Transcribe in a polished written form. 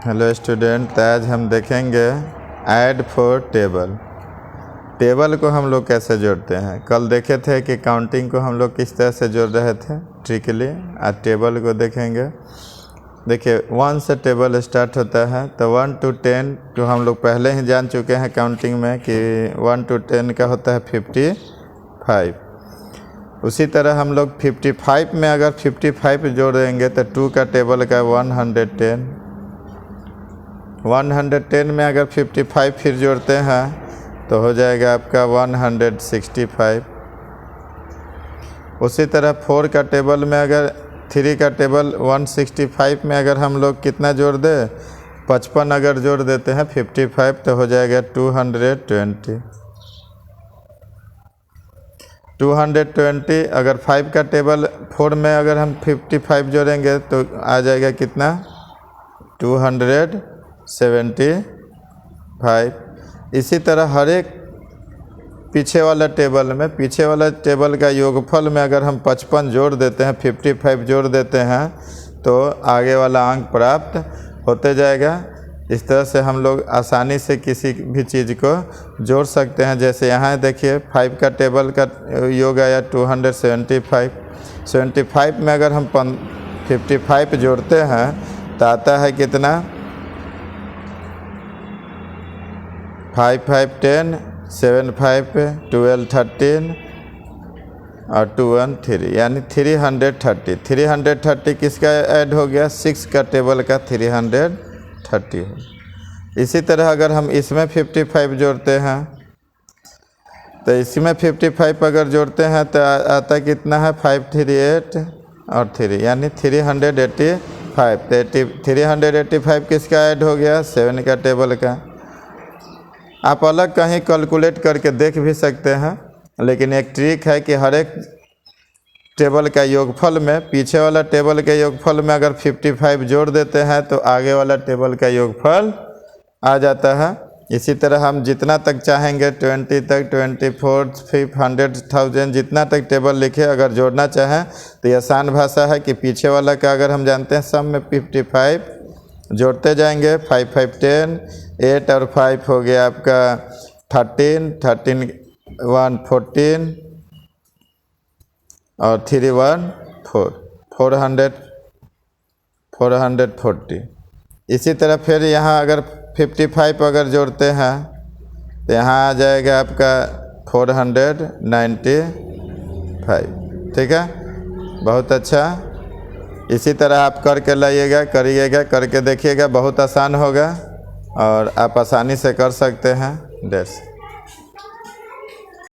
Hello student, तो आज हम देखेंगे ऐड फॉर टेबल। टेबल को हम लोग कैसे जोड़ते हैं। कल देखे थे कि काउंटिंग को हम लोग किस तरह से जोड़ रहे थे ट्रिकली। आज टेबल को देखेंगे। देखिए 1 से टेबल स्टार्ट होता है, तो 1 to 10 को हम लोग पहले ही जान चुके हैं काउंटिंग में कि 1 to 10 का होता है 55। उसी तरह हम लोग 55 में अगर 55 जोड़ देंगे तो 2 का टेबल का 110। 110 में अगर 55 फिर जोड़ते हैं तो हो जाएगा आपका 165। उसी तरह 4 का टेबल में अगर 3 का टेबल 165 में अगर हम लोग कितना जोड़ दे 55 अगर जोड़ देते हैं 55 तो हो जाएगा 220। 220 अगर 5 का टेबल 4 में अगर हम 55 जोड़ेंगे तो आ जाएगा कितना 275। इसी तरह हर एक पीछे वाला टेबल का योगफल में अगर हम 55 जोड़ देते हैं 55 जोड़ देते हैं तो आगे वाला अंक प्राप्त होते जाएगा। इस तरह से हम लोग आसानी से किसी भी चीज़ को जोड़ सकते हैं। जैसे यहाँ देखिए 5 का टेबल का योग आया 275। 75 में अगर हम 55 जोड़ते हैं तो आता है कितना 5 5 10 7 5 12 13 और 2 1 3 यानी 330। 330 किसका ऐड हो गया 6 का टेबल का 330 है। इसी तरह अगर हम इसमें 55 जोड़ते हैं तो इसमें 55 अगर जोड़ते हैं तो आता कितना है 538 और 3 यानी 385। 385 किसका ऐड हो गया 7 का टेबल का। आप अलग कहीं कैलकुलेट करके देख भी सकते हैं, लेकिन एक ट्रिक है कि हर एक टेबल का योगफल में पीछे वाला टेबल के योगफल में अगर 55 जोड़ देते हैं तो आगे वाला टेबल का योगफल आ जाता है। इसी तरह हम जितना तक चाहेंगे 20 तक 24 500,000 जितना तक टेबल लिखे अगर जोड़ना चाहें तो ये आसान भाषा है कि पीछे वाला का अगर हम जानते हैं सम में 55 जोड़ते जाएंगे 5 5 10 8 और 5 हो गया आपका 13 13 1 14 और 3 1 4 440। इसी तरह फिर यहाँ अगर 55 अगर जोड़ते हैं तो यहाँ आ जाएगा आपका 495। ठीक है, बहुत अच्छा। इसी तरह आप करके लाइएगा, करिएगा, करके देखिएगा, बहुत आसान होगा और आप आसानी से कर सकते हैं।